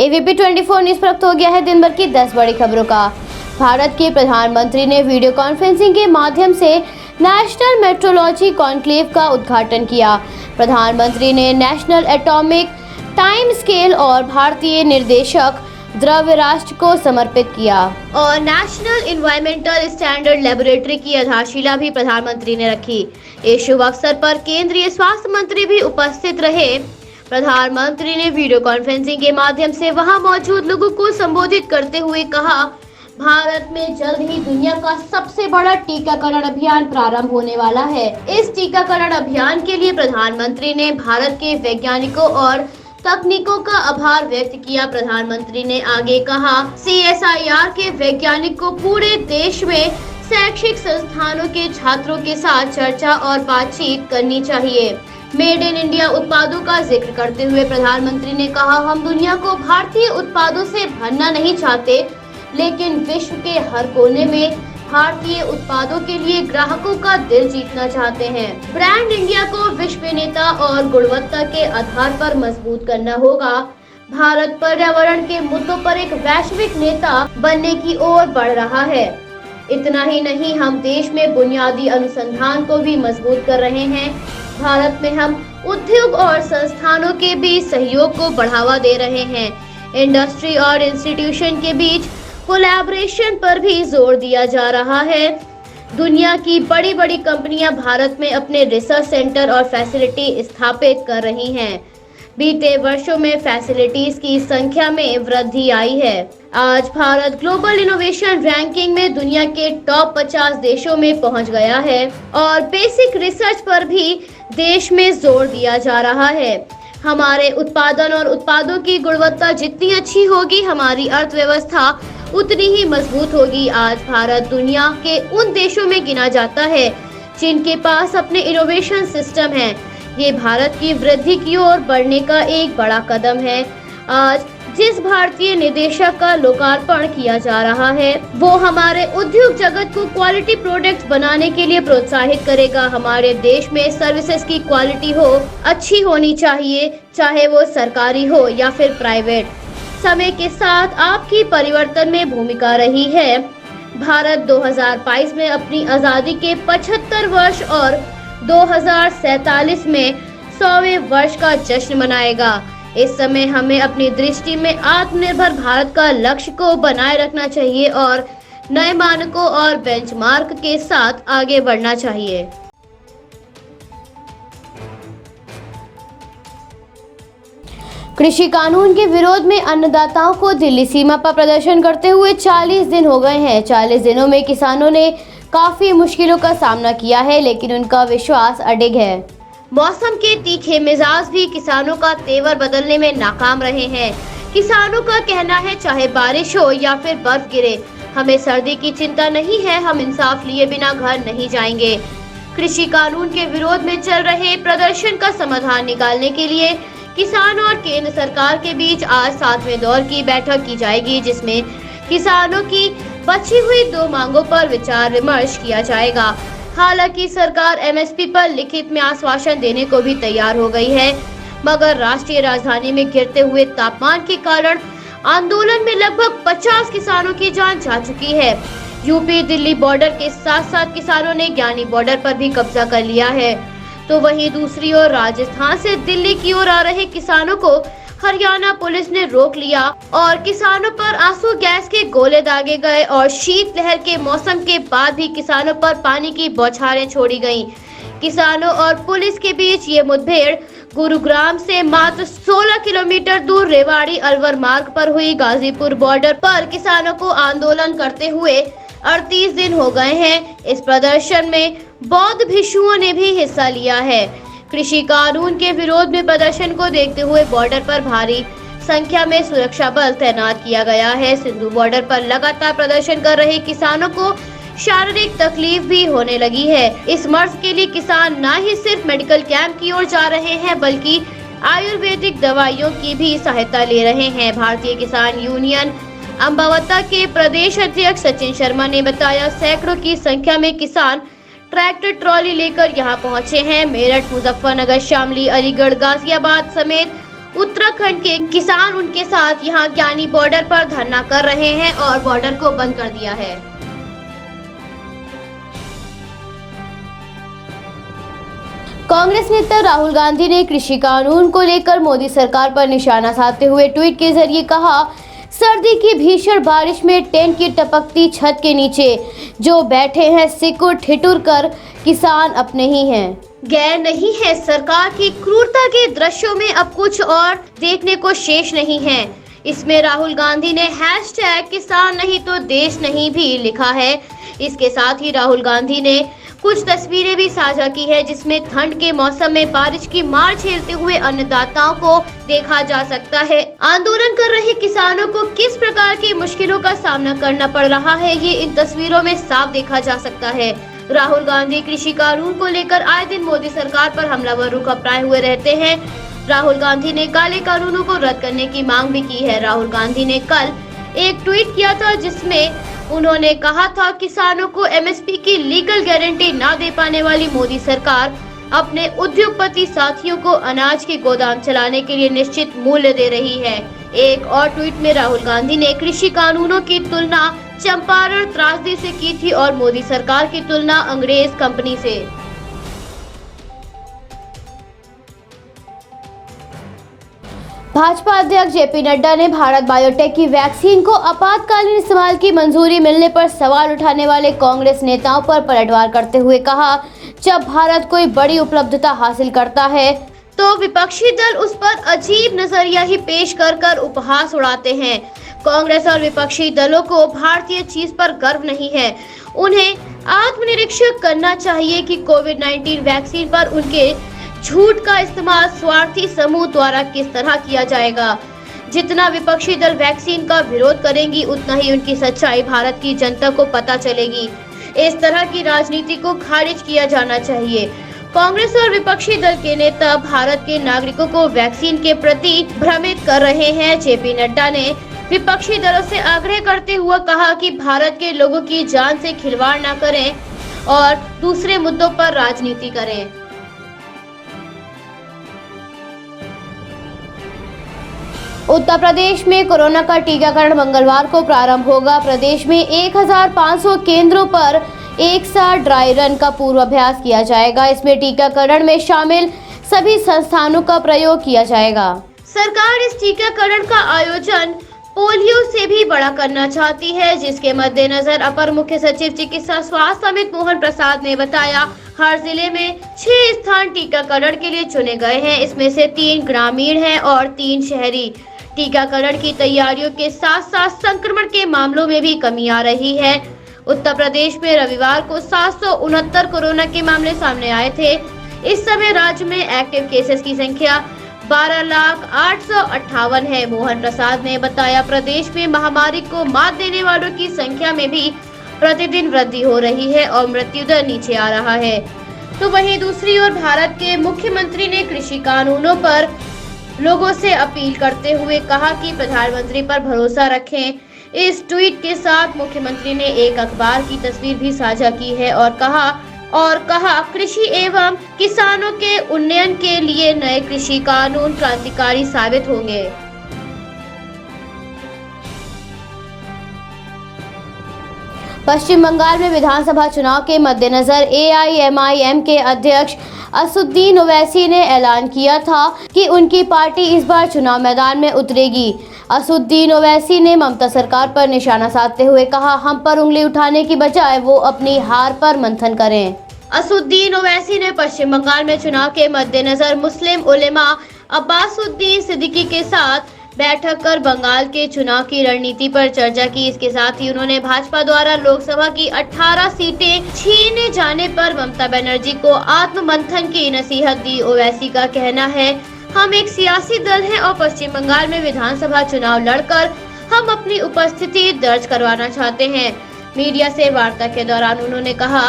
AVP 24 news प्राप्त हो गया है दिन भर की 10 बड़ी खबरों का। भारत के प्रधानमंत्री ने वीडियो कॉन्फ्रेंसिंग के माध्यम से नेशनल मेट्रोलॉजी कॉन्क्लेव का उद्घाटन किया। प्रधानमंत्री ने नेशनल एटॉमिक टाइम स्केल और भारतीय निर्देशक द्रव्य राष्ट्र को समर्पित किया और नेशनल एनवायरमेंटल स्टैंडर्ड लेबोरेटरी की आधारशिला भी प्रधानमंत्री ने रखी। इस शुभ अवसर पर केंद्रीय स्वास्थ्य मंत्री भी उपस्थित रहे। प्रधानमंत्री ने वीडियो कॉन्फ्रेंसिंग के माध्यम से वहां मौजूद लोगों को संबोधित करते हुए कहा, भारत में जल्द ही दुनिया का सबसे बड़ा टीकाकरण अभियान प्रारंभ होने वाला है। इस टीकाकरण अभियान के लिए प्रधानमंत्री ने भारत के वैज्ञानिकों और तकनीकों का आभार व्यक्त किया। प्रधानमंत्री ने आगे कहा, CSIR के वैज्ञानिक को पूरे देश में शैक्षिक संस्थानों के छात्रों के साथ चर्चा और बातचीत करनी चाहिए। मेड इन इंडिया उत्पादों का जिक्र करते हुए प्रधानमंत्री ने कहा, हम दुनिया को भारतीय उत्पादों से भरना नहीं चाहते, लेकिन विश्व के हर कोने में भारतीय उत्पादों के लिए ग्राहकों का दिल जीतना चाहते हैं। ब्रांड इंडिया को विश्वसनीयता और गुणवत्ता के आधार पर मजबूत करना होगा। भारत पर्यावरण के मुद्दों पर एक वैश्विक नेता बनने की ओर बढ़ रहा है। इतना ही नहीं, हम देश में बुनियादी अनुसंधान को भी मजबूत कर रहे हैं। भारत में हम उद्योग और संस्थानों के बीच सहयोग को बढ़ावा दे रहे हैं। इंडस्ट्री और इंस्टीट्यूशन के बीच कोलैबोरेशन पर भी जोर दिया जा रहा है। दुनिया की बड़ी बड़ी कंपनियां भारत में अपने रिसर्च सेंटर और फैसिलिटी स्थापित कर रही हैं। बीते वर्षों में फैसिलिटीज की संख्या में वृद्धि आई है। आज भारत ग्लोबल इनोवेशन रैंकिंग में दुनिया के टॉप 50 देशों में पहुंच गया है और बेसिक रिसर्च पर भी देश में जोर दिया जा रहा है। हमारे उत्पादन और उत्पादों की गुणवत्ता जितनी अच्छी होगी, हमारी अर्थव्यवस्था उतनी ही मजबूत होगी। आज भारत दुनिया के उन देशों में गिना जाता है जिनके पास अपने इनोवेशन सिस्टम है। ये भारत की वृद्धि की ओर बढ़ने का एक बड़ा कदम है। आज जिस भारतीय निदेशक का लोकार्पण किया जा रहा है, वो हमारे उद्योग जगत को क्वालिटी प्रोडक्ट्स बनाने के लिए प्रोत्साहित करेगा। हमारे देश में सर्विसेज की क्वालिटी हो, अच्छी होनी चाहिए, चाहे वो सरकारी हो या फिर प्राइवेट। समय के साथ आपकी परिवर्तन में भूमिका रही है। भारत 2022 में अपनी आजादी के 75 वर्ष और 2047 में 100वें वर्ष का जश्न मनाएगा। इस समय हमें अपनी दृष्टि में आत्मनिर्भर भारत का लक्ष्य को बनाए रखना चाहिए और नए मानकों और बेंचमार्क के साथ आगे बढ़ना चाहिए। कृषि कानून के विरोध में अन्नदाताओं को दिल्ली सीमा पर प्रदर्शन करते हुए 40 दिन हो गए हैं। 40 दिनों में किसानों ने काफी मुश्किलों का सामना किया है, लेकिन उनका विश्वास अडिग है। मौसम के तीखे मिजाज भी किसानों का तेवर बदलने में नाकाम रहे हैं। किसानों का कहना है, चाहे बारिश हो या फिर बर्फ गिरे, हमें सर्दी की चिंता नहीं है, हम इंसाफ लिए बिना घर नहीं जाएंगे। कृषि कानून के विरोध में चल रहे प्रदर्शन का समाधान निकालने के लिए किसान और केंद्र सरकार के बीच आज 7वें दौर की बैठक की जाएगी, जिसमें किसानों की बची हुई 2 मांगों पर विचार विमर्श किया जाएगा। हालांकि सरकार MSP पर लिखित में आश्वासन देने को भी तैयार हो गई है, मगर राष्ट्रीय राजधानी में गिरते हुए तापमान के कारण आंदोलन में लगभग 50 किसानों की जान जा चुकी है। यूपी दिल्ली बॉर्डर के साथ साथ किसानों ने ज्ञानी बॉर्डर पर भी कब्जा कर लिया है, तो वहीं दूसरी ओर राजस्थान से दिल्ली की ओर आ रहे किसानों को हरियाणा पुलिस ने रोक लिया और किसानों पर आंसू गैस के गोले दागे गए और शीतलहर के मौसम के बाद भी किसानों पर पानी की बौछारें छोड़ी गईं। किसानों और पुलिस के बीच ये मुठभेड़ गुरुग्राम से मात्र 16 किलोमीटर दूर रेवाड़ी अलवर मार्ग पर हुई। गाजीपुर बॉर्डर पर किसानों को आंदोलन करते हुए 38 दिन हो गए हैं। इस प्रदर्शन में बौद्ध भिक्षुओं ने भी हिस्सा लिया है। कृषि कानून के विरोध में प्रदर्शन को देखते हुए बॉर्डर पर भारी संख्या में सुरक्षा बल तैनात किया गया है। सिंधु बॉर्डर पर लगातार प्रदर्शन कर रहे किसानों को शारीरिक तकलीफ भी होने लगी है। इस मर्ज के लिए किसान न ही सिर्फ मेडिकल कैंप की ओर जा रहे हैं, बल्कि आयुर्वेदिक दवाइयों की भी सहायता ले रहे हैं। भारतीय किसान यूनियन अम्बावता के प्रदेश अध्यक्ष सचिन शर्मा ने बताया, सैकड़ों की संख्या में किसान ट्रैक्टर ट्रॉली लेकर यहां पहुंचे हैं। मेरठ, मुजफ्फरनगर, शामली, अलीगढ़, गाजियाबाद समेत उत्तराखंड के किसान उनके साथ यहां ज्ञानी बॉर्डर पर धरना कर रहे हैं और बॉर्डर को बंद कर दिया है। कांग्रेस नेता राहुल गांधी ने कृषि कानून को लेकर मोदी सरकार पर निशाना साधते हुए ट्वीट के जरिए कहा, सर्दी की भीषण बारिश में टेंट की टपकती छत के नीचे जो बैठे हैं सिकुड़ ठिठुर कर किसान अपने ही हैं, गैर नहीं है। सरकार की क्रूरता के दृश्यों में अब कुछ और देखने को शेष नहीं है। इसमें राहुल गांधी ने हैशटैग किसान नहीं तो देश नहीं भी लिखा है। इसके साथ ही राहुल गांधी ने कुछ तस्वीरें भी साझा की है जिसमें ठंड के मौसम में बारिश की मार झेलते हुए अन्नदाताओं को देखा जा सकता है। आंदोलन कर रहे किसानों को किस प्रकार की मुश्किलों का सामना करना पड़ रहा है, ये इन तस्वीरों में साफ देखा जा सकता है। राहुल गांधी कृषि कानून को लेकर आए दिन मोदी सरकार पर हमलावर रुख अपनाए हुए रहते हैं। राहुल गांधी ने काले कानूनों को रद्द करने की मांग भी की है। राहुल गांधी ने कल एक ट्वीट किया था जिसमें उन्होंने कहा था, किसानों को एमएसपी की लीगल गारंटी ना दे पाने वाली मोदी सरकार अपने उद्योगपति साथियों को अनाज के गोदाम चलाने के लिए निश्चित मूल्य दे रही है। एक और ट्वीट में राहुल गांधी ने कृषि कानूनों की तुलना चंपारण त्रासदी से की थी और मोदी सरकार की तुलना अंग्रेज कंपनी से। भाजपा अध्यक्ष जेपी नड्डा ने भारत बायोटेक की वैक्सीन को आपातकालीन इस्तेमाल की मंजूरी मिलने पर सवाल उठाने वाले कांग्रेस नेताओं पर पलटवार करते हुए कहा, जब भारत कोई बड़ी उपलब्धता हासिल करता है तो विपक्षी दल उस पर अजीब नजरिया ही पेश कर उपहास उड़ाते हैं। कांग्रेस और विपक्षी दलों को भारतीय चीज पर गर्व नहीं है। उन्हें आत्मनिरीक्षण करना चाहिए कि कोविड-19 वैक्सीन पर उनके झूठ का इस्तेमाल स्वार्थी समूह द्वारा किस तरह किया जाएगा। जितना विपक्षी दल वैक्सीन का विरोध करेंगी उतना ही उनकी सच्चाई भारत की जनता को पता चलेगी। इस तरह की राजनीति को खारिज किया जाना चाहिए। कांग्रेस और विपक्षी दल के नेता भारत के नागरिकों को वैक्सीन के प्रति भ्रमित कर रहे हैं। जेपी नड्डा ने विपक्षी दलों से आग्रह करते हुए कहा कि भारत के लोगों की जान से खिलवाड़ न करें और दूसरे मुद्दों पर राजनीति करें। उत्तर प्रदेश में कोरोना का टीकाकरण मंगलवार को प्रारंभ होगा। प्रदेश में 1500 केंद्रों पर एक साथ ड्राई रन का पूर्वाभ्यास किया जाएगा। इसमें टीकाकरण में शामिल सभी संस्थानों का प्रयोग किया जाएगा। सरकार इस टीकाकरण का आयोजन पोलियो से भी बड़ा करना चाहती है, जिसके मद्देनजर अपर मुख्य सचिव चिकित्सा स्वास्थ्य अमित मोहन प्रसाद ने बताया, हर जिले में 6 स्थान टीकाकरण के लिए चुने गए हैं। इसमें से 3 ग्रामीण हैं और 3 शहरी। टीकाकरण की तैयारियों के साथ साथ संक्रमण के मामलों में भी कमी आ रही है। उत्तर प्रदेश में रविवार को 769 कोरोना के मामले सामने आए थे। इस समय राज्य में एक्टिव केसेस की संख्या 12,08,58 है। मोहन प्रसाद ने बताया, प्रदेश में महामारी को मात देने वालों की संख्या में भी प्रतिदिन वृद्धि हो रही है और मृत्यु दर नीचे आ रहा है। तो वहीं दूसरी ओर भारत के मुख्यमंत्री ने कृषि कानूनों पर लोगों से अपील करते हुए कहा कि प्रधानमंत्री पर भरोसा रखें। इस ट्वीट के साथ मुख्यमंत्री ने एक अखबार की तस्वीर भी साझा की है और कहा कृषि एवं किसानों के उन्नयन के लिए नए कृषि कानून क्रांतिकारी साबित होंगे। पश्चिम बंगाल में विधानसभा चुनाव के मद्देनजर AIMIM के अध्यक्ष असदुद्दीन ओवैसी ने ऐलान किया था कि उनकी पार्टी इस बार चुनाव मैदान में उतरेगी। असदुद्दीन ओवैसी ने ममता सरकार पर निशाना साधते हुए कहा, हम पर उंगली उठाने की बजाय वो अपनी हार पर मंथन करें। असदुद्दीन ओवैसी ने पश्चिम बंगाल में चुनाव के मद्देनजर मुस्लिम उलेमा अब्बासुद्दीन सिद्दीकी के साथ बैठक कर बंगाल के चुनाव की रणनीति पर चर्चा की। इसके साथ ही उन्होंने भाजपा द्वारा लोकसभा की 18 सीटें छीने जाने पर ममता बनर्जी को आत्ममंथन की नसीहत दी। ओवैसी का कहना है, हम एक सियासी दल हैं और पश्चिम बंगाल में विधानसभा चुनाव लड़कर हम अपनी उपस्थिति दर्ज करवाना चाहते हैं। मीडिया से वार्ता के दौरान उन्होंने कहा,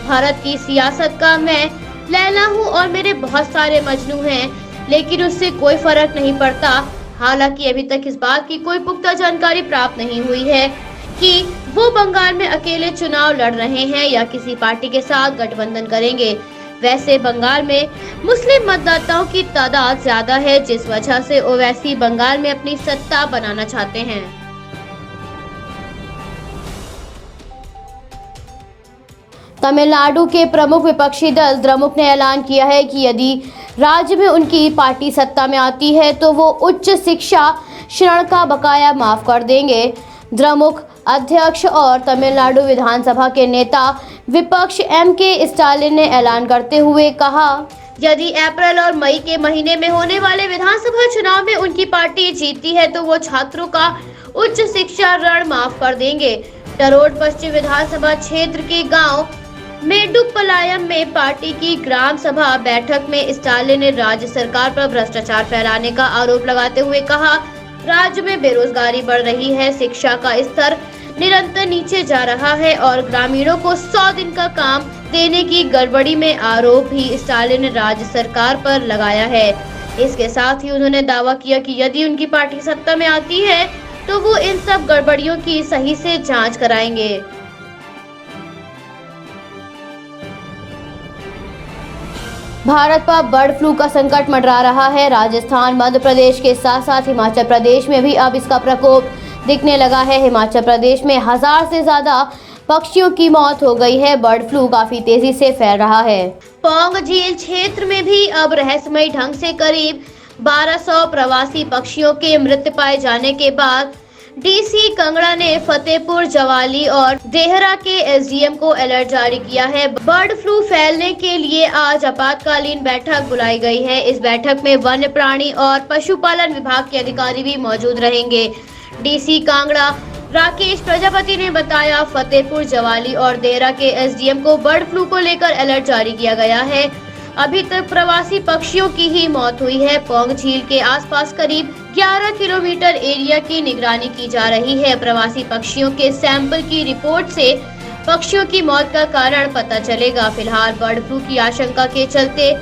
भारत की सियासत का मैं लैला हूँ और मेरे बहुत सारे मजनू हैं, लेकिन उससे कोई फर्क नहीं पड़ता। हालांकि अभी तक इस बात की कोई पुख्ता जानकारी प्राप्त नहीं हुई है कि वो बंगाल में अकेले चुनाव लड़ रहे हैं या किसी पार्टी के साथ गठबंधन करेंगे। वैसे बंगाल में मुस्लिम मतदाताओं की तादाद ज्यादा है, जिस वजह से ओवैसी बंगाल में अपनी सत्ता बनाना चाहते हैं। तमिलनाडु के प्रमुख विपक्षी दल द्रमुक ने ऐलान किया है कि यदि राज्य में उनकी पार्टी सत्ता में आती है तो वो उच्च शिक्षा ऋण का बकाया माफ कर देंगे। द्रमुक अध्यक्ष और तमिलनाडु विधानसभा के नेता विपक्ष M.K. स्टालिन ने ऐलान करते हुए कहा, यदि अप्रैल और मई के महीने में होने वाले विधानसभा चुनाव में उनकी पार्टी जीतती है तो वो छात्रों का उच्च शिक्षा ऋण माफ कर देंगे। तरोड पश्चिम विधानसभा क्षेत्र के गांव मेडुपलायम में पार्टी की ग्राम सभा बैठक में स्टालिन ने राज्य सरकार पर भ्रष्टाचार फैलाने का आरोप लगाते हुए कहा, राज्य में बेरोजगारी बढ़ रही है, शिक्षा का स्तर निरंतर नीचे जा रहा है और ग्रामीणों को 100 दिन का काम देने की गड़बड़ी में आरोप भी स्टालिन ने राज्य सरकार पर लगाया है। इसके साथ ही उन्होंने दावा किया कि यदि उनकी पार्टी सत्ता में आती है तो वो इन सब गड़बड़ियों की सही से जांच कराएंगे। भारत पर बर्ड फ्लू का संकट मंडरा रहा है। राजस्थान, मध्य प्रदेश के साथ साथ हिमाचल प्रदेश में भी अब इसका प्रकोप दिखने लगा है। हिमाचल प्रदेश में 1000 से ज्यादा पक्षियों की मौत हो गई है। बर्ड फ्लू काफी तेजी से फैल रहा है। पौंग झील क्षेत्र में भी अब रहस्यमयी ढंग से करीब 1200 प्रवासी पक्षियों के मृत पाए जाने के बाद डीसी कांगड़ा ने फतेहपुर, जवाली और देहरा के एसडीएम को अलर्ट जारी किया है। बर्ड फ्लू फैलने के लिए आज आपातकालीन बैठक बुलाई गई है। इस बैठक में वन्य प्राणी और पशुपालन विभाग के अधिकारी भी मौजूद रहेंगे। डीसी कांगड़ा राकेश प्रजापति ने बताया, फतेहपुर, जवाली और देहरा के एसडीएम को बर्ड फ्लू को लेकर अलर्ट जारी किया गया है। अभी तक प्रवासी पक्षियों की ही मौत हुई है। पौंग झील के आसपास करीब 11 किलोमीटर एरिया की निगरानी की जा रही है। प्रवासी पक्षियों के सैंपल की रिपोर्ट से पक्षियों की मौत का कारण पता चलेगा। फिलहाल बर्ड फ्लू की आशंका के चलते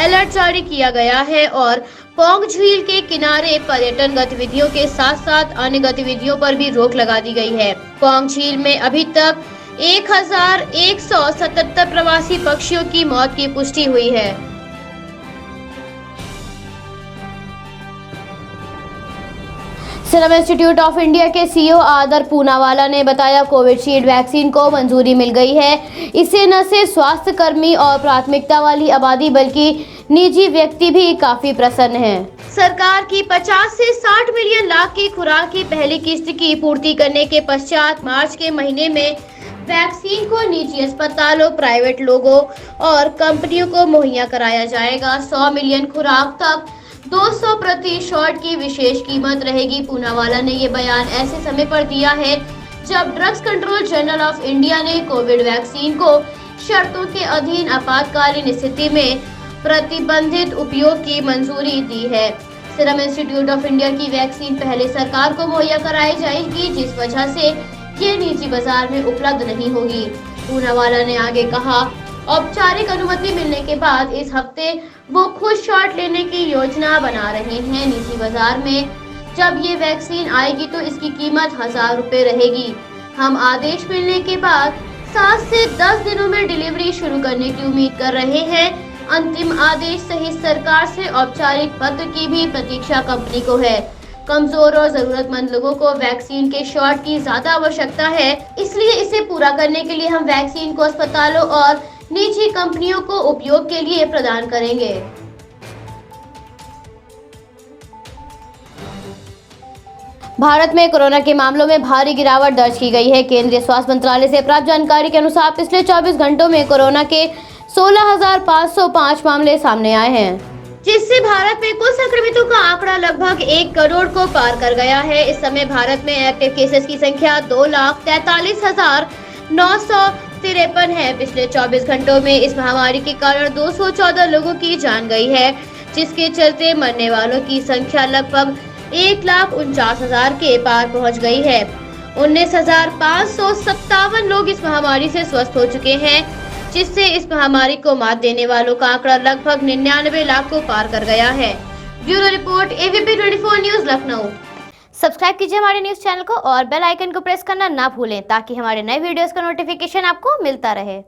अलर्ट जारी किया गया है और पौंग झील के किनारे पर्यटन गतिविधियों के साथ साथ अन्य गतिविधियों पर भी रोक लगा दी गई है। पौंग झील में अभी तक 1177 प्रवासी पक्षियों की मौत की पुष्टि हुई है। सीरम इंस्टीट्यूट ऑफ इंडिया के सीईओ आदर पूनावाला ने बताया, कोविशील्ड वैक्सीन को मंजूरी मिल गई है। इससे न सिर्फ स्वास्थ्य कर्मी और प्राथमिकता वाली आबादी बल्कि निजी व्यक्ति भी काफी प्रसन्न हैं। सरकार की 50 से 60 मिलियन लाख की खुराक की पहली किस्त की पूर्ति करने के पश्चात मार्च के महीने में वैक्सीन को निजी अस्पतालों, प्राइवेट लोगों और कंपनियों को मुहैया कराया जाएगा। 100 मिलियन खुराक तक 200 प्रति शॉट की विशेष कीमत रहेगी। पूनावाला ने ये बयान ऐसे समय पर दिया है जब drugs control general of India ने कोविड वैक्सीन को शर्तों के अधीन आपातकालीन स्थिति में प्रतिबंधित उपयोग की मंजूरी दी है। सीरम इंस्टीट्यूट ऑफ इंडिया की वैक्सीन पहले सरकार को मुहैया कराई जाएगी, जिस वजह से ये निजी बाजार में उपलब्ध नहीं होगी। पूनावाला ने आगे कहा, औपचारिक अनुमति मिलने के बाद इस हफ्ते वो खुद शॉट लेने की योजना बना रहे हैं। निजी बाजार में जब ये वैक्सीन आएगी तो इसकी कीमत 1000 रुपए रहेगी। हम आदेश मिलने के बाद 7 से 10 दिनों में डिलीवरी शुरू करने की उम्मीद कर रहे हैं। अंतिम आदेश सहित सरकार से औपचारिक पत्र की भी प्रतीक्षा कंपनी को है। कमजोर और जरूरतमंद लोगों को वैक्सीन के शॉट की ज्यादा आवश्यकता है, इसलिए इसे पूरा करने के लिए हम वैक्सीन को अस्पतालों और निजी कंपनियों को उपयोग के लिए प्रदान करेंगे। भारत में कोरोना के मामलों में भारी गिरावट दर्ज की गई है। केंद्रीय स्वास्थ्य मंत्रालय से प्राप्त जानकारी के अनुसार पिछले 24 घंटों में कोरोना के 16,505 मामले सामने आए हैं, जिससे भारत में कुल संक्रमितों का आंकड़ा लगभग 1 करोड़ को पार कर गया है। इस समय भारत में एक्टिव केसेस की संख्या 2,43,953 है। पिछले 24 घंटों में इस महामारी के कारण 214 लोगों की जान गई है, जिसके चलते मरने वालों की संख्या लगभग 1,49,000 के पार पहुंच गई है। 19,557 लोग इस महामारी से स्वस्थ हो चुके हैं, जिससे इस महामारी को मात देने वालों का आंकड़ा लगभग 99 लाख को पार कर गया है। Bureau report, AVP 24 news, Lucknow. Subscribe कीजिए हमारे न्यूज चैनल को और बेल आइकन को प्रेस करना ना भूलें ताकि हमारे नए वीडियोस का नोटिफिकेशन आपको मिलता रहे।